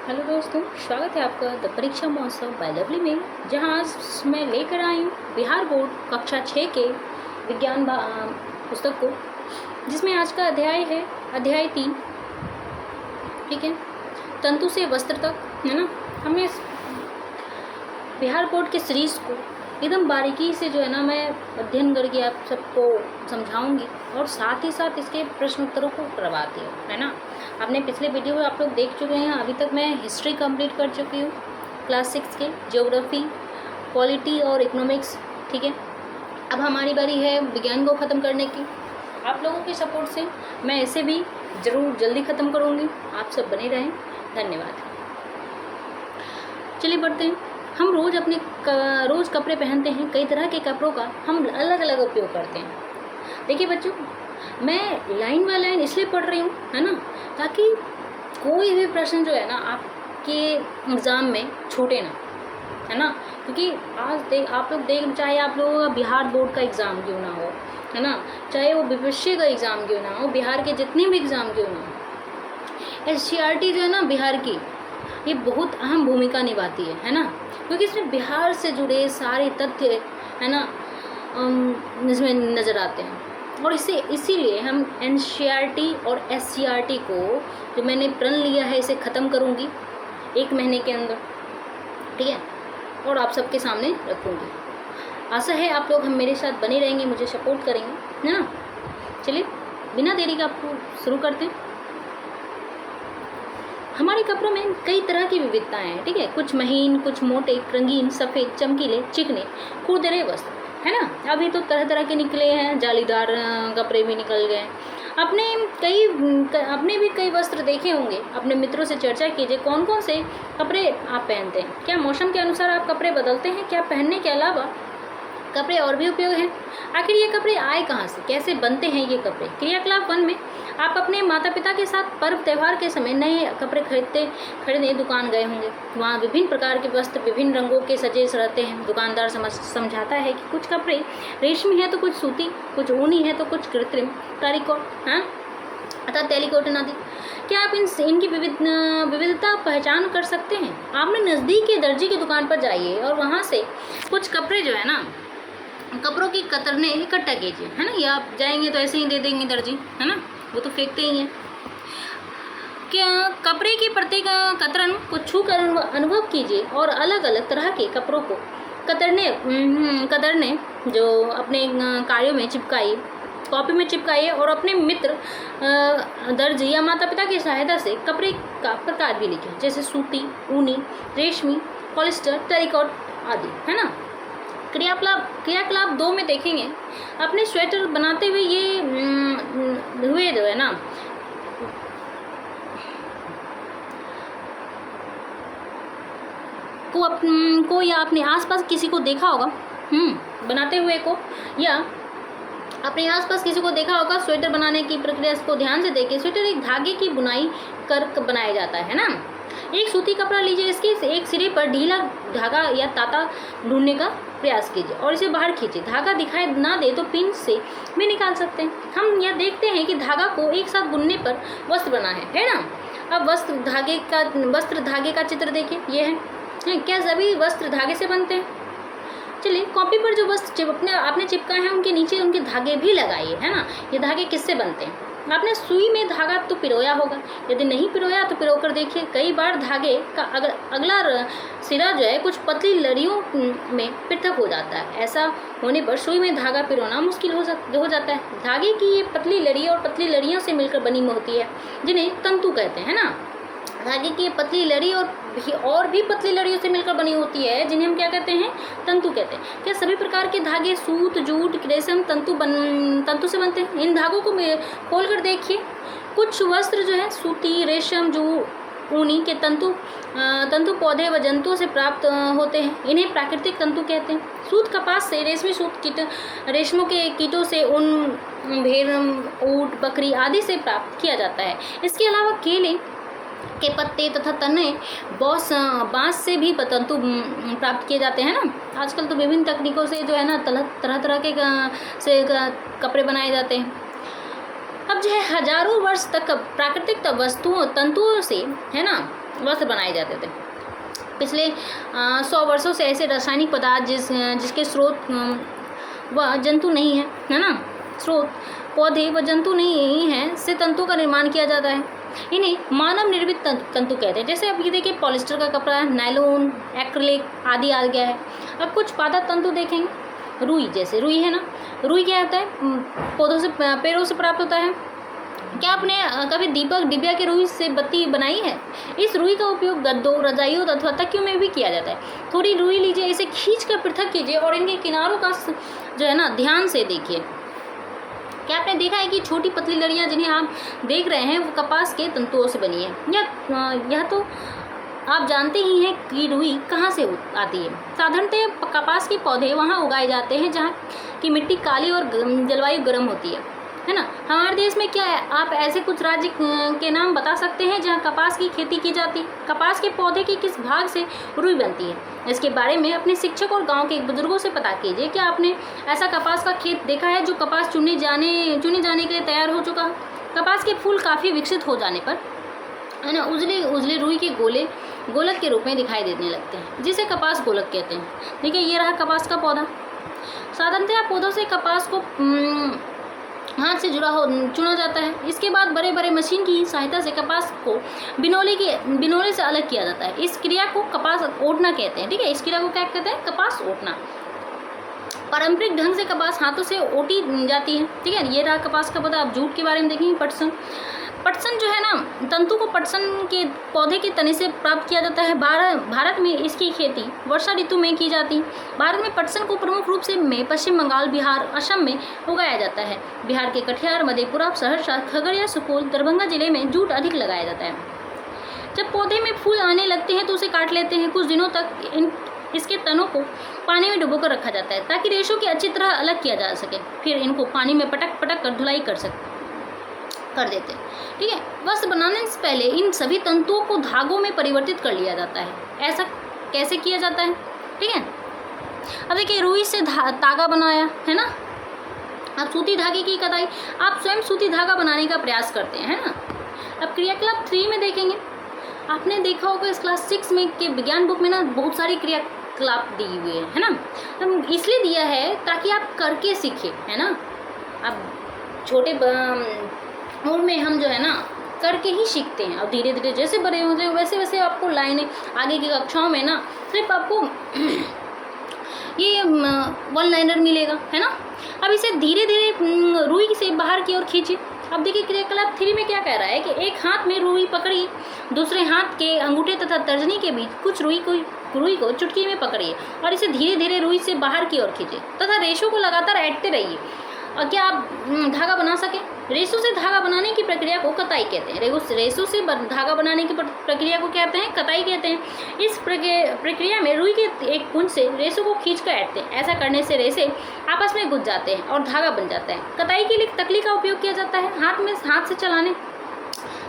Hello दोस्तों, स्वागत है आपका द परीक्षा महोत्सव बाय लवली में, जहां आज मैं लेकर आई हूँ बिहार बोर्ड कक्षा 6 के विज्ञान पुस्तक को, जिसमें आज का अध्याय है अध्याय 3। ठीक है, तंतु से वस्त्र तक, है ना। हमने इस बिहार बोर्ड के सीरीज़ को एकदम बारीकी से जो है ना मैं अध्ययन करके आप सबको समझाऊंगी और साथ ही साथ इसके प्रश्न उत्तरों को करवाती हूँ, है ना। आपने पिछले वीडियो आप लोग देख चुके हैं। अभी तक मैं हिस्ट्री कंप्लीट कर चुकी हूँ, क्लास 6 के ज्योग्राफी, पॉलिटी और इकोनॉमिक्स। ठीक है, अब हमारी बारी है विज्ञान को ख़त्म करने की। आप लोगों के सपोर्ट से मैं इसे भी ज़रूर जल्दी ख़त्म करूँगी। आप सब बने रहें, धन्यवाद। चलिए बढ़ते हैं। हम रोज़ कपड़े पहनते हैं। कई तरह के कपड़ों का हम अलग अलग उपयोग करते हैं। देखिए बच्चों, मैं लाइन बाय लाइन इसलिए पढ़ रही हूँ, है ना, ताकि कोई भी प्रश्न जो है ना आपके एग्ज़ाम में छूटे ना, है ना। क्योंकि आज आप लोग देख, चाहे आप लोगों का बिहार बोर्ड का एग्ज़ाम क्यों ना हो, है ना, चाहे वो बीपीएससी का एग्ज़ाम क्यों ना हो, बिहार के जितने भी एग्ज़ाम क्यों ना हो, एससीईआरटी जो है ना बिहार की, ये बहुत अहम भूमिका निभाती है ना। क्योंकि इसमें बिहार से जुड़े सारे तथ्य, है ना, इसमें नज़र आते हैं। और इसीलिए हम एनसीईआरटी और एससीईआरटी को जो मैंने प्रण लिया है इसे ख़त्म करूँगी 1 महीने के अंदर। ठीक है, और आप सबके सामने रखूँगी। आशा है आप लोग हम मेरे साथ बने रहेंगे, मुझे सपोर्ट करेंगे, है ना। चलिए बिना देरी का आपको शुरू करते हैं। हमारे कपड़ों में कई तरह की विविधताएं हैं। ठीक है, कुछ महीन, कुछ मोटे, रंगीन, सफ़ेद, चमकीले, चिकने, खुरदरे वस्त्र, है ना। अभी तो तरह तरह के निकले हैं, जालीदार कपड़े भी निकल गए। अपने भी कई वस्त्र देखे होंगे। अपने मित्रों से चर्चा कीजिए कौन कौन से कपड़े आप पहनते हैं। क्या मौसम के अनुसार आप कपड़े बदलते हैं? क्या पहनने के अलावा कपड़े और भी उपयोग हैं? आखिर ये कपड़े आए कहाँ से? कैसे बनते हैं ये कपड़े? क्रियाकलाप 1 में आप अपने माता पिता के साथ पर्व त्यौहार के समय नए कपड़े खरीदने दुकान गए होंगे। वहाँ विभिन्न प्रकार के वस्त्र विभिन्न रंगों के सजे रहते हैं। दुकानदार समझाता है कि कुछ कपड़े रेशमी है तो कुछ सूती, कुछ ऊनी है तो कुछ कृत्रिम टेरिकॉट, हाँ, अर्थात टेरिकॉटन आदि। क्या आप इनकी विविधता पहचान कर सकते हैं? आपने नज़दीक के दर्जी की दुकान पर जाइए और वहाँ से कुछ कपड़े जो है ना, कपड़ों की कतरने इकट्ठा कीजिए, है ना। या आप जाएंगे तो ऐसे ही दे देंगे दर्जी, है ना, वो तो फेंकते ही हैं। क्या कपड़े की प्रत्येक कतरन को छू कर अनुभव कीजिए और अलग अलग तरह के कपड़ों को कतरने जो अपने कार्यों में चिपकाइए, कॉपी में चिपकाइए और अपने मित्र दर्जी या माता पिता की सहायता से कपड़े का प्रकार भी लिखिए, जैसे सूती, ऊनी, रेशमी, पॉलिस्टर, टेरिकॉट आदि, है ना। क्रियाकलाप 2 में देखेंगे। अपने स्वेटर बनाते हुए हुए जो है ना को या अपने आसपास किसी को देखा होगा बनाते हुए को, या अपने आसपास किसी को देखा होगा। स्वेटर बनाने की प्रक्रिया को ध्यान से देखिए। स्वेटर एक धागे की बुनाई कर बनाया जाता है ना। एक सूती कपड़ा लीजिए, इसके एक सिरे पर ढीला धागा या ताता ढूंढने का प्रयास कीजिए और इसे बाहर खींचिए। धागा दिखाई ना दे तो पिन से भी निकाल सकते हैं। हम यह देखते हैं कि धागा को एक साथ बुनने पर वस्त्र बना है ना। अब वस्त्र धागे का चित्र देखिए, ये है। क्या सभी वस्त्र धागे से बनते हैं? चलिए, कॉपी पर जो वस्त्र आपने चिपकाए हैं उनके नीचे उनके धागे भी लगाइए, है ना। ये धागे किससे बनते हैं? आपने सुई में धागा तो पिरोया होगा, यदि नहीं पिरोया तो पिरो कर देखिए। कई बार धागे का अगला सिरा जो है कुछ पतली लड़ियों में पृथक हो जाता है। ऐसा होने पर सुई में धागा पिरोना मुश्किल हो जाता है। धागे की ये पतली लड़ी और पतली लड़ियों से मिलकर बनी होती है, जिन्हें तंतु कहते हैं ना। धागे की पतली लड़ी और भी पतली लड़ियों से मिलकर बनी होती है, जिन्हें हम क्या कहते हैं? तंतु कहते हैं। क्या सभी प्रकार के धागे सूत, जूट, रेशम, तंतु से बनते हैं? इन धागों को खोल कर देखिए। कुछ वस्त्र जो है सूती, रेशम, ऊनी के तंतु पौधे व जंतुओं से प्राप्त होते हैं। इन्हें प्राकृतिक तंतु कहते हैं। सूत कपास से, रेशमी सूत रेशमों के कीटों से ऊन भेड़, ऊँट, बकरी आदि से प्राप्त किया जाता है। इसके अलावा केले के पत्ते तथा तने बांस से भी तंतु प्राप्त किए जाते हैं ना। आजकल तो विभिन्न तकनीकों से जो है ना तरह के कपड़े बनाए जाते हैं। अब जो है हजारों वर्ष तक प्राकृतिक तंतुओं से, है ना, वस्त्र बनाए जाते थे। पिछले 100 वर्षों से ऐसे रासायनिक पदार्थ जिसके स्रोत व जंतु नहीं है ना, स्रोत पौधे व जंतु नहीं हैं, से तंतु का निर्माण किया जाता है। इन्हें मानव निर्मित तंतु कहते हैं। जैसे अब ये देखिए पॉलिस्टर का कपड़ा है, नायलॉन, एक्रिलिक आदि आ गया है। अब कुछ पादप तंतु देखेंगे, रुई, जैसे रुई है ना, रुई क्या होता है, पौधों से, पेड़ों से प्राप्त होता है। क्या आपने कभी दीपक डिबिया के रुई से बत्ती बनाई है? इस रुई का उपयोग गद्दों, रजाइयों अथवा तकियों में भी किया जाता है। थोड़ी रुई लीजिए, इसे खींच कर पृथक कीजिए और इनके किनारों का जो है ना ध्यान से देखिए। क्या आपने देखा है कि छोटी पतली लड़ियाँ जिन्हें आप देख रहे हैं वो कपास के तंतुओं से बनी है। यह तो आप जानते ही हैं कि रुई कहाँ से आती है। साधारणतः कपास के पौधे वहाँ उगाए जाते हैं जहाँ की मिट्टी काली और जलवायु गर्म होती है ना। हमारे देश में क्या है, आप ऐसे कुछ राज्य के नाम बता सकते हैं जहाँ कपास की खेती की जाती है? कपास के पौधे के किस भाग से रुई बनती है? इसके बारे में अपने शिक्षक और गांव के बुजुर्गों से पता कीजिए। क्या आपने ऐसा कपास का खेत देखा है जो कपास चुने जाने के लिए तैयार हो चुका? कपास के फूल काफ़ी विकसित हो जाने पर है ना उजले रुई के गोलक के रूप में दिखाई देने लगते हैं, जिसे कपास गोलक कहते हैं। देखिए ये रहा कपास का पौधा। साधारणतः पौधों से कपास को हाथ से चुना जाता है। इसके बाद बड़े बड़े मशीन की सहायता से कपास को बिनौले से अलग किया जाता है। इस क्रिया को कपास ओटना कहते हैं। ठीक है, इस क्रिया को क्या कहते हैं? कपास ओटना। पारंपरिक ढंग से कपास हाथों से ओटी जाती है। ठीक है, ये रहा कपास का पौधा। अब जूट के बारे में देखेंगे। पटसन जो है ना, तंतु को पटसन के पौधे के तने से प्राप्त किया जाता है। भारत में इसकी खेती वर्षा ऋतु में की जाती है। भारत में पटसन को प्रमुख रूप से पश्चिम बंगाल, बिहार, असम में उगाया जाता है। बिहार के कटिहार, मधेपुरा, सहरसा, खगड़िया, सुपौल, दरभंगा जिले में जूट अधिक लगाया जाता है। जब पौधे में फूल आने लगते हैं तो उसे काट लेते हैं। कुछ दिनों तक इसके तनों को पानी में डुबोकर रखा जाता है ताकि रेशों की अच्छी तरह अलग किया जा सके। फिर इनको पानी में पटक कर धुलाई कर देते हैं। ठीक है, वस्त्र बनाने से पहले इन सभी तंतुओं को धागों में परिवर्तित कर लिया जाता है। ऐसा कैसे किया जाता है? ठीक है, अब देखिए रुई से धागा बनाया है ना। अब सूती धागे की कताई, आप स्वयं सूती धागा बनाने का प्रयास करते हैं, है ना। अब क्रियाकलाप 3 में देखेंगे। आपने देखा होगा इस क्लास 6 में के विज्ञान बुक में ना बहुत सारी क्रियाकलाप दी हुई है ना। हम इसलिए दिया है ताकि आप करके सीखें, है ना। अब छोटे उम्र में हम जो है ना करके ही सीखते हैं। अब धीरे धीरे जैसे बड़े होते हैं वैसे वैसे आपको लाइनें आगे की कक्षाओं में ना सिर्फ आपको ये 1 लाइनर मिलेगा, है ना। अब इसे धीरे धीरे रुई से बाहर की ओर खींचिए। अब देखिए क्रियाकलाप 3 में क्या कह रहा है कि एक हाथ में रुई पकड़िए, दूसरे हाथ के अंगूठे तथा तर्जनी के बीच कुछ रुई को चुटकी में पकड़िए और इसे धीरे धीरे रुई से बाहर की ओर खींचिए तथा रेशों को लगातार ऐंठते रहिए। और क्या आप धागा बना सकें? रेशों से धागा बनाने की प्रक्रिया को कताई कहते हैं। रेशों से धागा बनाने की प्रक्रिया को कहते हैं कताई कहते हैं। इस प्रक्रिया में रुई के एक पुंज से रेशों को खींचकर ऐंठते हैं। ऐसा करने से रेशे आपस में गुंथ जाते हैं और धागा बन जाता है। कताई के लिए तकली का उपयोग किया जाता है। हाथ से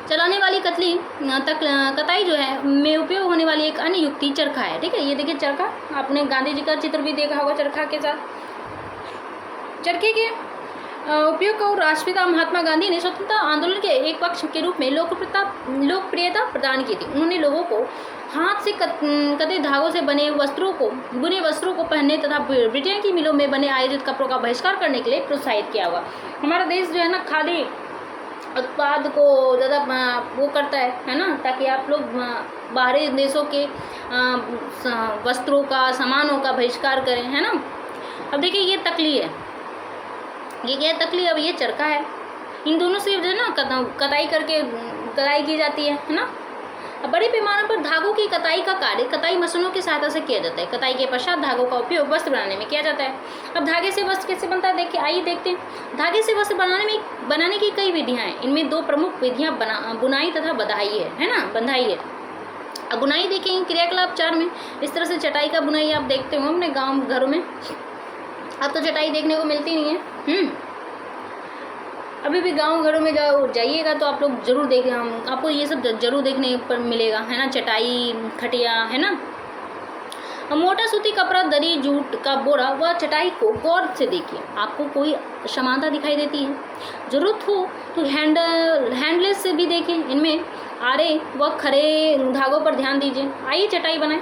चलाने वाली कताई जो है में उपयोग होने वाली एक अन्य युक्ति चरखा है। ठीक है, ये देखिए चरखा, आपने गांधी जी का चित्र भी देखा होगा चरखा के साथ। चरखे के उपयोग को राष्ट्रपिता महात्मा गांधी ने स्वतंत्रता आंदोलन के एक पक्ष के रूप में लोकप्रियता प्रदान की थी। उन्होंने लोगों को हाथ से कते धागों से बुने वस्त्रों को पहनने तथा ब्रिटेन की मिलों में बने आयोजित कपड़ों का बहिष्कार करने के लिए प्रोत्साहित किया हुआ। हमारा देश जो है ना खादी उत्पाद को ज़्यादा वो करता है ना, ताकि आप लोग बाहरी देशों के वस्त्रों का, सामानों का बहिष्कार करें, है ना। अब देखिए ये तकली है, ये क्या है तकली, अब ये चरखा है। इन दोनों से जो है ना कताई की जाती है ना। अब बड़े पैमाने पर धागों की कताई का कार्य कताई मशीनों की सहायता से किया जाता है। कताई के पश्चात धागों का उपयोग वस्त्र बनाने में किया जाता है। अब धागे से वस्त्र कैसे बनता है आइए देखते हैं। धागे से वस्त्र बनाने की कई विधियाँ हैं। इनमें 2 प्रमुख विधियाँ बुनाई तथा बंधाई है ना, बंधाई है। अब बुनाई देखेंगे क्रियाकलाप 4 में। इस तरह से चटाई का बुनाई आप देखते हो अपने गाँव घरों में। अब तो चटाई देखने को मिलती नहीं है। अभी भी गांव घरों में जाइएगा तो आप लोग जरूर देखें, आपको ये सब जरूर देखने पर मिलेगा, है ना। चटाई, खटिया, है ना। मोटा सूती कपड़ा, दरी, जूट का बोरा व चटाई को गौर से देखिए, आपको कोई समानता दिखाई देती है। जरूरत हो तो हैंडलेस से भी देखें, इनमें आरे व खरे धागों पर ध्यान दीजिए। आइए चटाई बनाएं।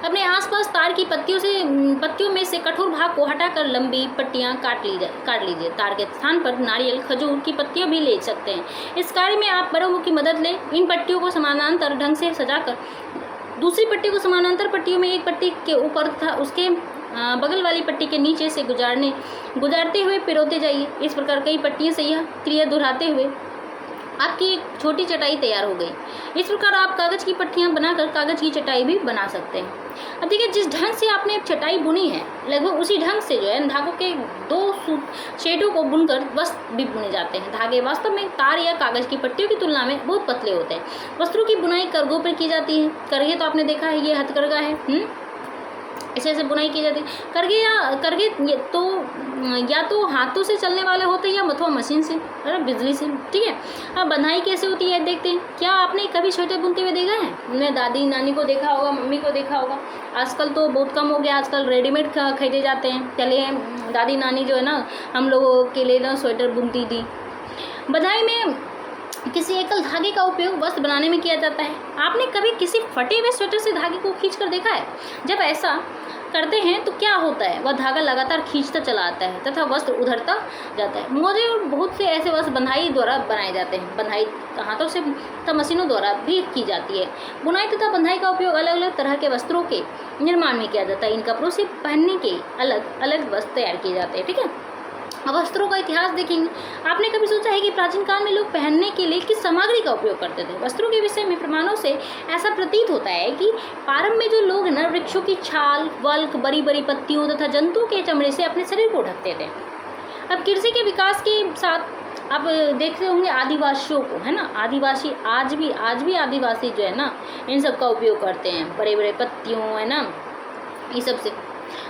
अपने आसपास तार की पत्तियों में से कठोर भाग को हटाकर लंबी पट्टियां काट लीजिए। तार के स्थान पर नारियल, खजूर की पत्तियां भी ले सकते हैं। इस कार्य में आप बड़ों की मदद लें। इन पट्टियों को समानांतर ढंग से सजाकर दूसरी पट्टी को समानांतर पट्टियों में एक पट्टी के ऊपर तथा उसके बगल वाली पट्टी के नीचे से गुजारते हुए पिरोते जाइए। इस प्रकार कई पट्टियों से यह क्रिया दोहराते हुए आपकी एक छोटी चटाई तैयार हो गई। इस प्रकार आप कागज़ की पट्टियां बनाकर कागज़ की चटाई भी बना सकते हैं। अब देखिए, जिस ढंग से आपने चटाई बुनी है, लगभग उसी ढंग से जो है धागों के 2 शेडों को बुनकर वस्त्र भी बुने जाते हैं। धागे वास्तव में तार या कागज़ की पट्टियों की तुलना में बहुत पतले होते हैं। वस्त्रों की बुनाई करघों पर की जाती है। करघे तो आपने देखा है, ये हथकरघा है। ऐसे बुनाई की जाती है। करघे तो या तो हाथों से चलने वाले होते हैं या अथवा मशीन से, बिजली से। ठीक है, अब बंधाई कैसे होती है देखते हैं। क्या आपने कभी स्वेटर बुनते हुए देखा है? हमने दादी नानी को देखा होगा, मम्मी को देखा होगा। आजकल तो बहुत कम हो गया, आजकल रेडीमेड खरीदे जाते हैं। पहले दादी नानी जो है ना, हम लोगों के लिए ना स्वेटर बुनती थी। बंधाई में किसी एकल धागे का उपयोग वस्त्र बनाने में किया जाता है। आपने कभी किसी फटे हुए स्वेटर से धागे को खींचकर देखा है? जब ऐसा करते हैं तो क्या होता है, वह धागा लगातार खींचता चला आता है तथा वस्त्र उधरता जाता है। मोजे और बहुत से ऐसे वस्त्र बंधाई द्वारा बनाए जाते हैं। बंधाई हाथों से तथा मशीनों द्वारा भी की जाती है। बुनाई तथा बंधाई का उपयोग अलग अलग तरह के वस्त्रों के निर्माण में किया जाता है। इन कपड़ों से पहनने के अलग अलग वस्त्र तैयार किए जाते हैं। ठीक है, अब वस्त्रों का इतिहास देखेंगे। आपने कभी सोचा है कि प्राचीन काल में लोग पहनने के लिए किस सामग्री का उपयोग करते थे? वस्त्रों के विषय में प्रमाणों से ऐसा प्रतीत होता है कि प्रारंभ में जो लोग न वृक्षों की छाल, वल्क, बड़ी बड़ी पत्तियों तथा जंतु के चमड़े से अपने शरीर को ढकते थे। अब कृषि के विकास के साथ आप देखते होंगे आदिवासियों को, है ना, आदिवासी आज भी आदिवासी जो है ना, इन सब का उपयोग करते हैं। बड़े बड़े पत्तियों, है ना, ये सब से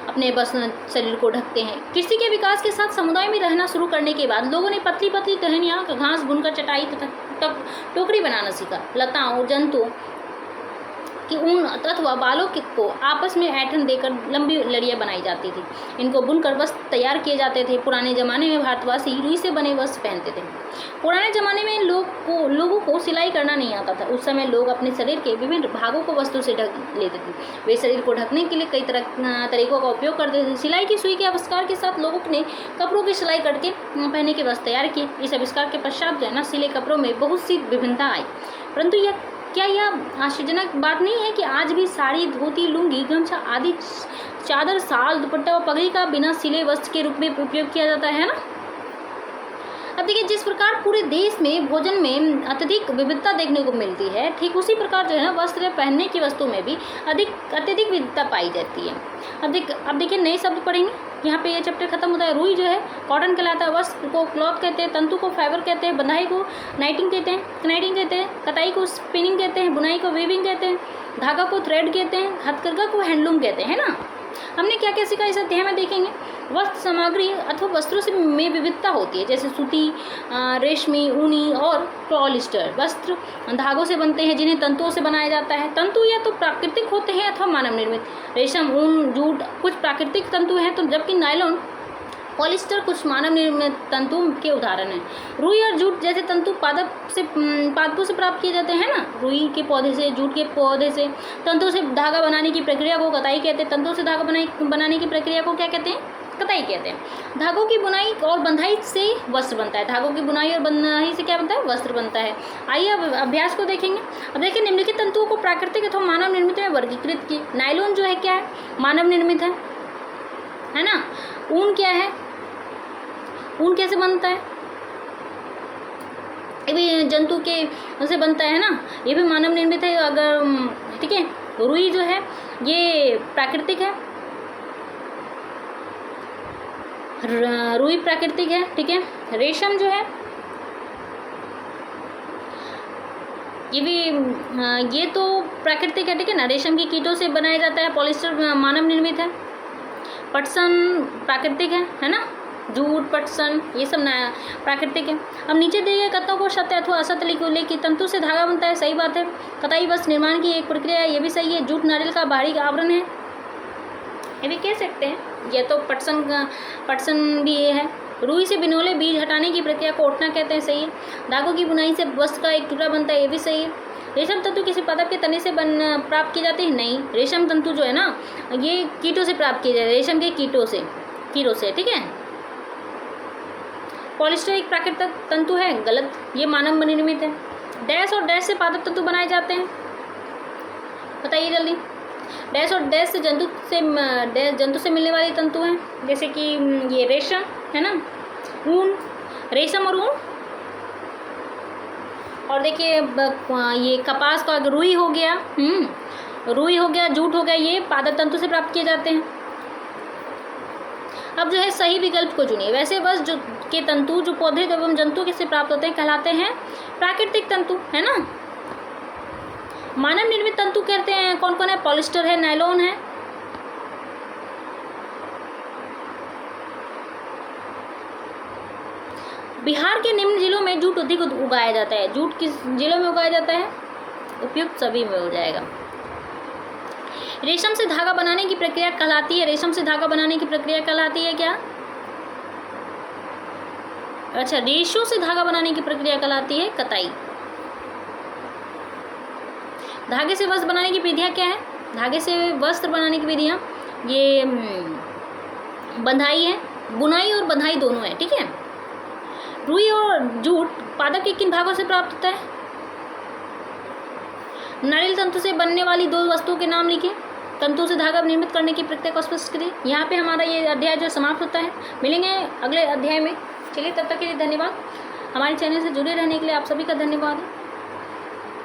अपने बस शरीर को ढकते हैं। कृषि के विकास के साथ समुदाय में रहना शुरू करने के बाद लोगों ने पतली पतली टहनियाँ, घास बुनकर चटाई तथा टोकरी बनाना सीखा। लताओं, जंतुओं कि ऊन अथवा बालों को आपस में ऐंठन देकर लंबी लड़ियाँ बनाई जाती थी। इनको बुनकर वस्त्र तैयार किए जाते थे। पुराने ज़माने में भारतवासी रुई से बने वस्त्र पहनते थे। पुराने ज़माने में लोगों को सिलाई करना नहीं आता था। उस समय लोग अपने शरीर के विभिन्न भागों को वस्त्रों से ढक लेते थे। वे शरीर को ढकने के लिए कई तरीकों का उपयोग करते थे। सिलाई की सुई के आविष्कार के साथ लोगों ने कपड़ों की सिलाई करके पहनने के वस्त्र तैयार किए। इस आविष्कार के पश्चात जो है ना, सिले कपड़ों में बहुत सी विभिन्नता आई। परंतु क्या यह आश्चर्यजनक बात नहीं है कि आज भी साड़ी, धोती, लुंगी, गमछा आदि, चादर, शाल, दुपट्टा और पगड़ी का बिना सिले वस्त्र के रूप में उपयोग किया जाता है ना। अब देखिए, जिस प्रकार पूरे देश में भोजन में अत्यधिक विविधता देखने को मिलती है, ठीक उसी प्रकार जो है ना, वस्त्र पहनने की वस्तु में भी अत्यधिक विविधता पाई जाती है। अब देखिए नए शब्द पढ़ेंगे। यहाँ पे ये चैप्टर खत्म होता है। रुई जो है कॉटन कहलाता है, वस्त्र को क्लॉथ कहते हैं, तंतु को फाइबर कहते हैं, बंधाई को नाइटिंग कहते हैं, कताई को स्पिनिंग कहते हैं, बुनाई को वीविंग कहते हैं, धागा को थ्रेड कहते हैं, हथकरघा को हैंडलूम कहते हैं ना। हमने क्या क्या सीखा इस अध्याय में देखेंगे। वस्त्र सामग्री अथवा वस्त्रों से में विविधता होती है, जैसे सूती, रेशमी, ऊनी और पॉलिस्टर। वस्त्र धागों से बनते हैं जिन्हें तंतुओं से बनाया जाता है। तंतु या तो प्राकृतिक होते हैं अथवा मानव निर्मित। रेशम, ऊन, जूट कुछ प्राकृतिक तंतु हैं, तो जबकि नायलॉन, पॉलिस्टर कुछ मानव निर्मित तंतुओं के उदाहरण हैं। रुई और जूट जैसे तंतु पादपों से प्राप्त किए जाते हैं ना। रुई के पौधे से, जूट के पौधे से। तंतु से धागा बनाने की प्रक्रिया को कताई कहते हैं। तंतु से धागा बनाने की प्रक्रिया को क्या कहते हैं? कताई कहते हैं। धागों की बुनाई और बंधाई से वस्त्र बनता है। धागों की बुनाई और बंधाई से क्या बनता है? वस्त्र बनता है। आइए अब अभ्यास को देखेंगे। अब देखिए, निम्नलिखित तंतुओं को प्राकृतिक अथवा मानव निर्मित में वर्गीकृत किए। नायलॉन जो है क्या है? मानव निर्मित है ना। ऊन क्या है? ऊन कैसे बनता है? ये भी जंतु के से बनता है ना, ये भी मानव निर्मित है। अगर ठीक है, रुई जो है ये प्राकृतिक है, रुई प्राकृतिक है। ठीक है, रेशम जो है ये तो प्राकृतिक है। ठीक है ना, रेशम की कीटों से बनाया जाता है। पॉलिस्टर मानव निर्मित है। पटसन प्राकृतिक है ना। जूट, पटसन, ये सब नया प्राकृतिक है। अब नीचे दिए गए कथनों को सत्य अथवा असत्य लिखिए कि तंतु से धागा बनता है, सही बात है। कताई वस्त्र निर्माण की एक प्रक्रिया है, ये भी सही है। जूट नारियल का बाहरी आवरण है, ये भी कह सकते हैं। ये तो पटसन भी ये है। रुई से बिनोले बीज हटाने की प्रक्रिया को ओटना कहते हैं, सही है। धागों की बुनाई से वस्त्र का एक टुकड़ा बनता है, ये भी सही है। रेशम तंतु किसी पादप के तने से प्राप्त किए जाते हैं, नहीं। रेशम तंतु जो है ना, ये कीटों से प्राप्त किए जाते हैं, रेशम के कीटों से, ठीक है। पॉलिस्टर एक प्राकृतिक तंतु है, गलत, ये मानव निर्मित है। डैश और डैश से पादप तंतु बनाए जाते हैं, बताइए जल्दी। डैश और डैश से जंतु से मिलने वाली तंतु हैं, जैसे कि ये रेशम है ना, ऊन, रेशम और ऊन। और देखिए ये कपास का रुई हो गया, रुई हो गया, जूट हो गया, ये पादप तंतु से प्राप्त किए जाते हैं। अब जो है सही विकल्प को चुनिए। वैसे बस जो के तंतु जो पौधे एवं जंतु से प्राप्त होते हैं कहलाते हैं प्राकृतिक तंतु, है ना। मानव निर्मित तंतु कहते हैं कौन कौन है? पॉलिस्टर है, नायलॉन है, बिहार के निम्न जिलों में जूट अधिक उगाया जाता है। जूट किस जिलों में उगाया जाता है? उपयुक्त सभी में हो जाएगा। रेशम से धागा बनाने की प्रक्रिया कहलाती है, रेशम से धागा बनाने की प्रक्रिया कहलाती है क्या? अच्छा, रेशों से धागा बनाने की प्रक्रिया कहलाती है कताई। धागे से वस्त्र बनाने की विधियां क्या है? धागे से वस्त्र बनाने की विधियां ये बंधाई है, बुनाई और बंधाई दोनों है, ठीक है। रुई और जूट पादप के किन भागों से प्राप्त होता है? नारियल तंतु से बनने वाली दो वस्तुओं के नाम लिखिए। तंतु से धागा निर्मित करने की प्रक्रिया को स्पष्ट करिए। यहाँ पे हमारा ये अध्याय जो समाप्त होता है। मिलेंगे अगले अध्याय में। चलिए, तब तक के लिए धन्यवाद। हमारे चैनल से जुड़े रहने के लिए आप सभी का धन्यवाद।